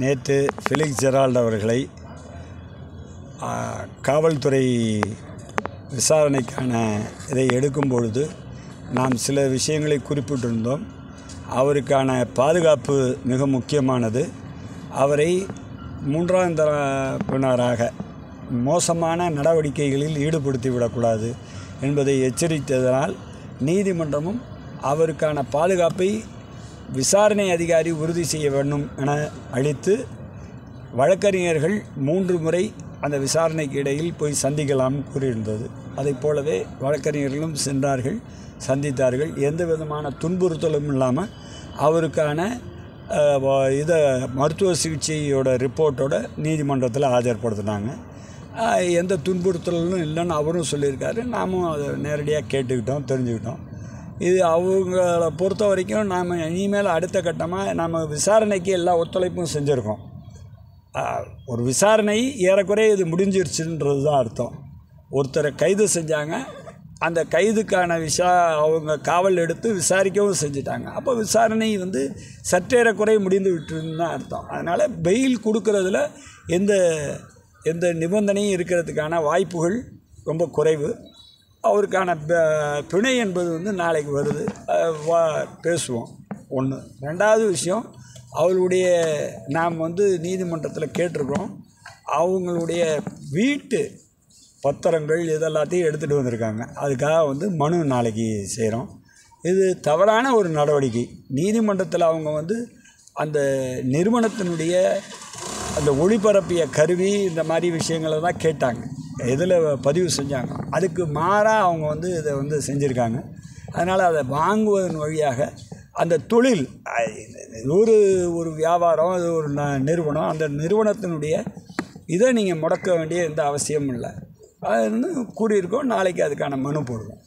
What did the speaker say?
நேற்று Felix Gerald அவர்களை காவல்துறை விசாரணைக்கான இதை எடுக்கும் பொழுது நாம் சில விஷயங்களை குறிப்பிட்டிருந்தோம். அவருக்கான பாதுகாப்பு மிக முக்கியமானது. அவரை மூன்றாம் தரப்பினராக மோசமான நடவடிக்கைகளில் ஈடுபடுத்திவிடக்கூடாது என்பதை எச்சரித்ததனால் நீதிமன்றமும் அவருக்கான பாதுகாப்பை விசாரணை அதிகாரி உறுதி செய்ய வேண்டும் என அளித்து வழக்கறிஞர்கள் 3 முறை அந்த விசாரணைக்கு இடையில் போய் சந்திக்கலாம் கூறியிருந்தது. அதைப் போலவே வழக்கறிஞர்களும் சென்றார்கள், சந்தித்தார்கள். எந்த விதமான துன்புறுத்தலும் இல்லாமல் அவருக்கான மருத்துவ சிகிச்சையோட ரிப்போர்ட்டோட நீதிமன்றத்தில் ஆஜர்படுத்தினாங்க. எந்த துன்புறுத்தலும் இல்லைன்னு அவரும் சொல்லியிருக்காரு. நாமும் அதை நேரடியாக கேட்டுக்கிட்டோம், தெரிஞ்சுக்கிட்டோம். இது அவங்கள பொறுத்த வரைக்கும் நாம் இனிமேல் அடுத்த கட்டமாக நாம் விசாரணைக்கு எல்லா ஒத்துழைப்பும் செஞ்சுருக்கோம். ஒரு விசாரணை ஏறக்குறைய இது முடிஞ்சிருச்சுன்றது தான் அர்த்தம். ஒருத்தரை கைது செஞ்சாங்க, அந்த கைதுக்கான அவங்க காவல் எடுத்து விசாரிக்கவும் செஞ்சுட்டாங்க. அப்போ விசாரணை சற்றேறக்குறை முடிந்து விட்டுருன்னு தான் அர்த்தம். அதனால் பெயில் கொடுக்கறதுல எந்த நிபந்தனையும் இருக்கிறதுக்கான வாய்ப்புகள் ரொம்ப குறைவு. அவருக்கான பிணை என்பது நாளைக்கு வருது, பேசுவோம். ஒன்று. ரெண்டாவது விஷயம், அவருடைய நாம் நீதிமன்றத்தில் கேட்டிருக்கோம். அவங்களுடைய வீட்டு பத்திரங்கள் இதெல்லாத்தையும் எடுத்துகிட்டு வந்திருக்காங்க. அதுக்காக மனு நாளைக்கு செய்கிறோம். இது தவறான ஒரு நடவடிக்கை. நீதிமன்றத்தில் அவங்க அந்த நிறுவனத்தினுடைய அந்த ஒளிபரப்பிய கருவி இந்த மாதிரி விஷயங்களை தான் கேட்டாங்க, இதில் பதிவு செஞ்சாங்க. அதுக்கு மாறாக அவங்க இதை செஞ்சுருக்காங்க. அதனால் அதை வாங்குவதன் வழியாக அந்த தொழில் ஒரு வியாபாரம், அது ஒரு நிறுவனம், அந்த நிறுவனத்தினுடைய இதை நீங்கள் முடக்க வேண்டிய எந்த அவசியமும் இல்லை. அது கூறியிருக்கோம். நாளைக்கு அதுக்கான மனு போடுவோம்.